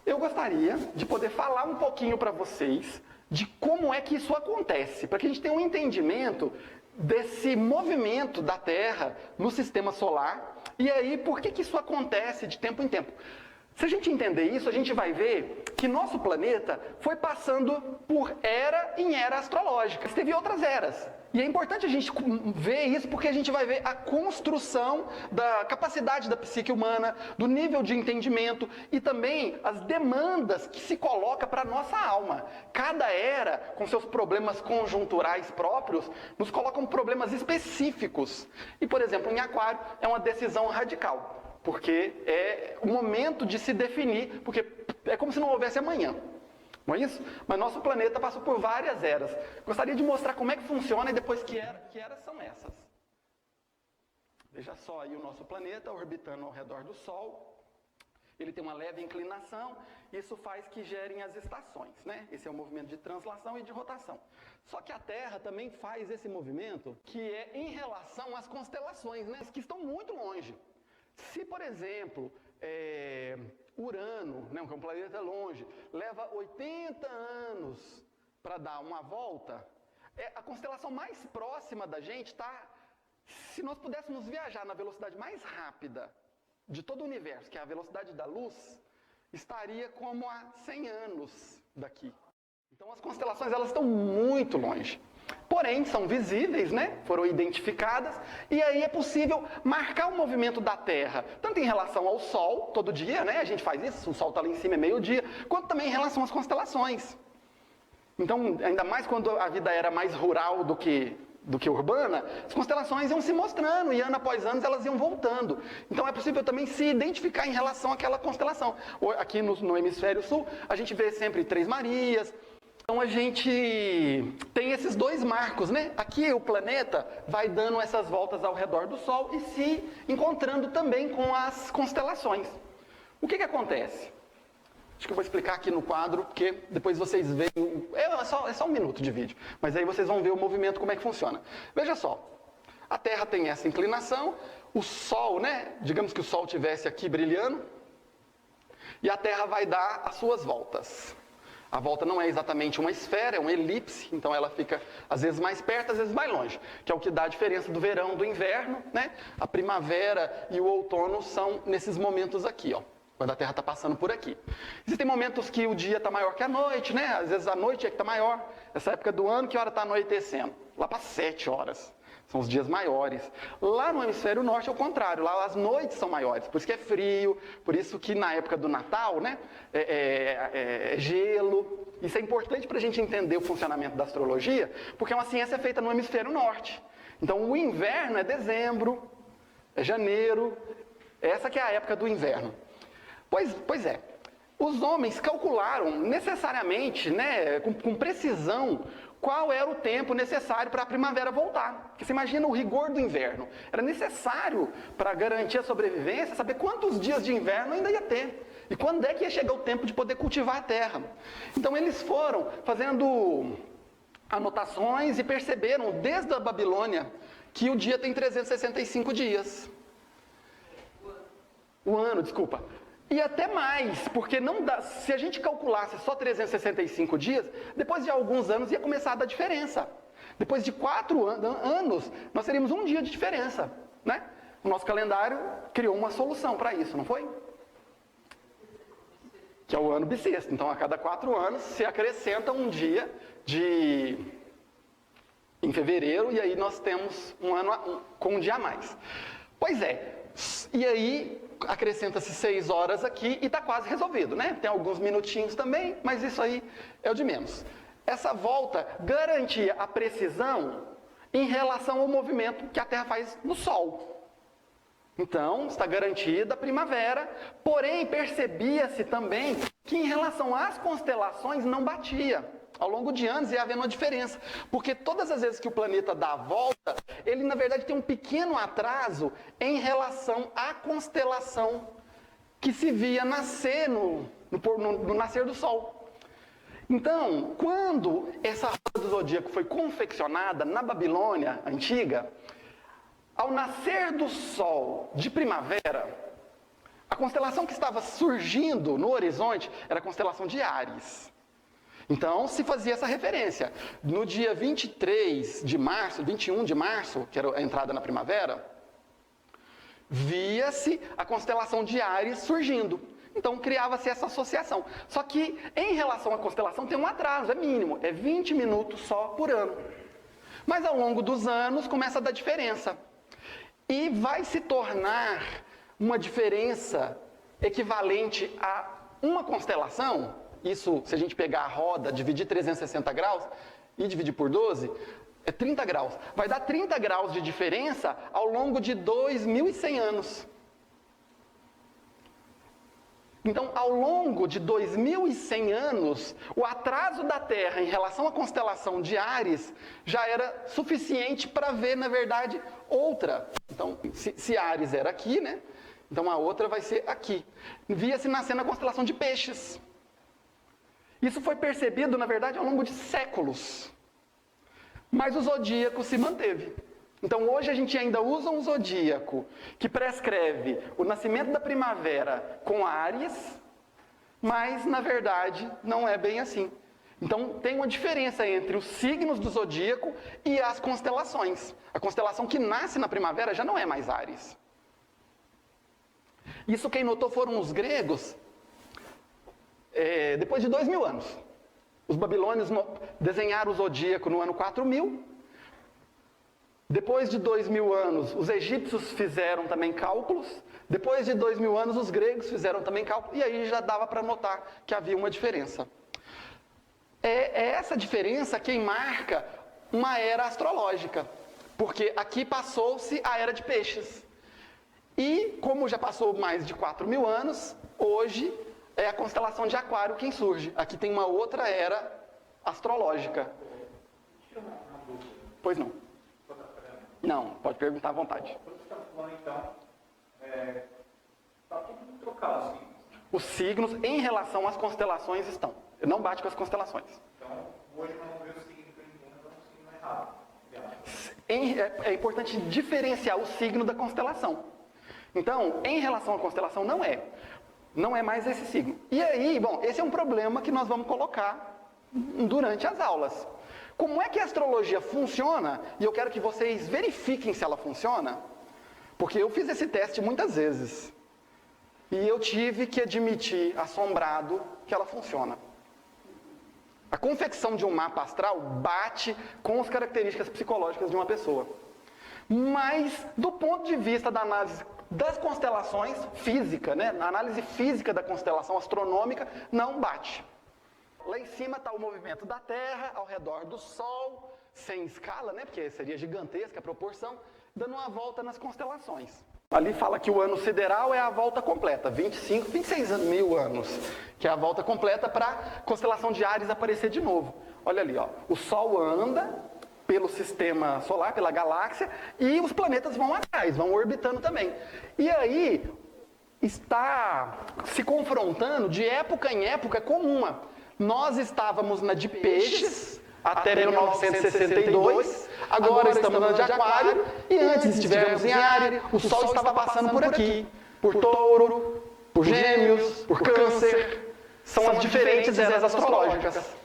eu gostaria de poder falar um pouquinho para vocês de como é que isso acontece, para que a gente tenha um entendimento desse movimento da Terra no sistema solar, e aí por que isso acontece de tempo em tempo. Se a gente entender isso, a gente vai ver que nosso planeta foi passando por era em era astrológica. Teve outras eras. E é importante a gente ver isso porque a gente vai ver a construção da capacidade da psique humana, do nível de entendimento e também as demandas que se coloca para a nossa alma. Cada era, com seus problemas conjunturais próprios, nos colocam problemas específicos. E, por exemplo, em Aquário é uma decisão radical. Porque é o momento de se definir, porque é como se não houvesse amanhã. Não é isso? Mas nosso planeta passou por várias eras. Gostaria de mostrar como é que funciona e depois que eras são essas. Veja só aí o nosso planeta orbitando ao redor do Sol. Ele tem uma leve inclinação, isso faz que gerem as estações, né? Esse é o movimento de translação e de rotação. Só que a Terra também faz esse movimento que é em relação às constelações, né? Que estão muito longe. Se, por exemplo, Urano, né, que é um planeta longe, leva 80 anos para dar uma volta, a constelação mais próxima da gente está, se nós pudéssemos viajar na velocidade mais rápida de todo o universo, que é a velocidade da luz, estaria como a 100 anos daqui. Então as constelações elas estão muito longe. Porém, são visíveis, né? Foram identificadas, e aí é possível marcar o movimento da Terra, tanto em relação ao Sol, todo dia, né? A gente faz isso, o Sol está lá em cima, é meio-dia, quanto também em relação às constelações. Então, ainda mais quando a vida era mais rural do que urbana, as constelações iam se mostrando, e ano após ano elas iam voltando. Então é possível também se identificar em relação àquela constelação. Aqui no hemisfério sul, a gente vê sempre Três Marias. Então a gente tem esses dois marcos, né? Aqui o planeta vai dando essas voltas ao redor do Sol e se encontrando também com as constelações. O que acontece? Acho que eu vou explicar aqui no quadro, porque depois vocês veem... É só um minuto de vídeo, mas aí vocês vão ver o movimento, como é que funciona. Veja só, a Terra tem essa inclinação, o Sol, né? Digamos que o Sol estivesse aqui brilhando, e a Terra vai dar as suas voltas. A volta não é exatamente uma esfera, é uma elipse, então ela fica às vezes mais perto, às vezes mais longe, que é o que dá a diferença do verão do inverno, né? A primavera e o outono são nesses momentos aqui, ó, quando a Terra está passando por aqui. Existem momentos que o dia está maior que a noite, né? Às vezes a noite é que está maior. Essa época do ano, que hora está anoitecendo? Lá para 7 horas. São os dias maiores. Lá no hemisfério norte é o contrário, lá as noites são maiores, por isso que é frio, por isso que na época do Natal, né, é gelo. Isso é importante para a gente entender o funcionamento da astrologia, porque é uma ciência feita no hemisfério norte. Então o inverno é dezembro, é janeiro, essa que é a época do inverno. Pois é, os homens calcularam necessariamente, né, com precisão, qual era o tempo necessário para a primavera voltar. Porque você imagina o rigor do inverno. Era necessário, para garantir a sobrevivência, saber quantos dias de inverno ainda ia ter. E quando é que ia chegar o tempo de poder cultivar a terra. Então eles foram fazendo anotações e perceberam, desde a Babilônia, que o dia tem 365 dias. O ano, desculpa. E até mais, porque não dá, se a gente calculasse só 365 dias, depois de alguns anos ia começar a dar diferença. Depois de 4 anos, nós teríamos um dia de diferença, né? O nosso calendário criou uma solução para isso, não foi? Que é o ano bissexto. Então, a cada 4 anos, se acrescenta um dia em fevereiro, e aí nós temos um ano com um dia a mais. Pois é, e aí acrescenta-se 6 horas aqui e está quase resolvido, né? Tem alguns minutinhos também, mas isso aí é o de menos. Essa volta garantia a precisão em relação ao movimento que a Terra faz no Sol. Então, está garantida a primavera, porém percebia-se também que em relação às constelações não batia. Ao longo de anos ia havendo uma diferença, porque todas as vezes que o planeta dá a volta, ele na verdade tem um pequeno atraso em relação à constelação que se via nascer no nascer do Sol. Então, quando essa roda do zodíaco foi confeccionada na Babilônia antiga, ao nascer do Sol de primavera, A constelação que estava surgindo no horizonte era a constelação de Áries. Então, se fazia essa referência. No dia 23 de março, 21 de março, que era a entrada na primavera, via-se a constelação de Áries surgindo. Então, criava-se essa associação. Só que, em relação à constelação, tem um atraso, é mínimo, é 20 minutos só por ano. Mas, ao longo dos anos, começa a dar diferença. E vai se tornar uma diferença equivalente a uma constelação. Isso, se a gente pegar a roda, dividir 360 graus e dividir por 12, é 30 graus. Vai dar 30 graus de diferença ao longo de 2.100 anos. Então, ao longo de 2.100 anos, o atraso da Terra em relação à constelação de Áries já era suficiente para ver, na verdade, outra. Então, se Áries era aqui, né? Então, a outra vai ser aqui. Via-se nascendo a constelação de Peixes. Isso foi percebido, na verdade, ao longo de séculos. Mas o zodíaco se manteve. Então, hoje a gente ainda usa um zodíaco que prescreve o nascimento da primavera com Áries, mas, na verdade, não é bem assim. Então, tem uma diferença entre os signos do zodíaco e as constelações. A constelação que nasce na primavera já não é mais Áries. Isso quem notou foram os gregos, depois de 2.000 anos. Os babilônios desenharam o zodíaco no ano 4.000. Depois de 2.000 anos, os egípcios fizeram também cálculos. Depois de 2.000 anos, os gregos fizeram também cálculos. E aí já dava para notar que havia uma diferença. É essa diferença quem marca uma era astrológica. Porque aqui passou-se a era de Peixes. E, como já passou mais de 4.000 anos, hoje é a constelação de Aquário quem surge. Aqui tem uma outra era astrológica. Pois não. Não, pode perguntar à vontade. Quando você está falando, então, está tudo trocado, assim. Os signos, em relação às constelações, estão. Não bate com as constelações. Então, hoje eu não vejo o signo que eu entendo, então o signo é errado. É importante diferenciar o signo da constelação. Então, em relação à constelação, não é. Não é mais esse signo. E aí, bom, esse é um problema que nós vamos colocar durante as aulas. Como é que a astrologia funciona? E eu quero que vocês verifiquem se ela funciona, porque eu fiz esse teste muitas vezes. E eu tive que admitir, assombrado, que ela funciona. A confecção de um mapa astral bate com as características psicológicas de uma pessoa. Mas, do ponto de vista da análise das constelações física, né? A análise física da constelação astronômica não bate. Lá em cima está o movimento da Terra ao redor do Sol, sem escala, né? Porque seria gigantesca a proporção, dando uma volta nas constelações. Ali fala que o ano sideral é a volta completa, 26 mil anos, que é a volta completa para a constelação de Áries aparecer de novo. Olha ali, ó, o Sol anda pelo sistema solar, pela galáxia, e os planetas vão atrás, vão orbitando também. E aí está se confrontando de época em época com uma. Nós estávamos na de Peixes até 1962, agora estamos na de Aquário, e antes estivemos em Áries, o Sol estava passando por aqui, por Touro, por Gêmeos, por Câncer. São as diferentes eras astrológicas.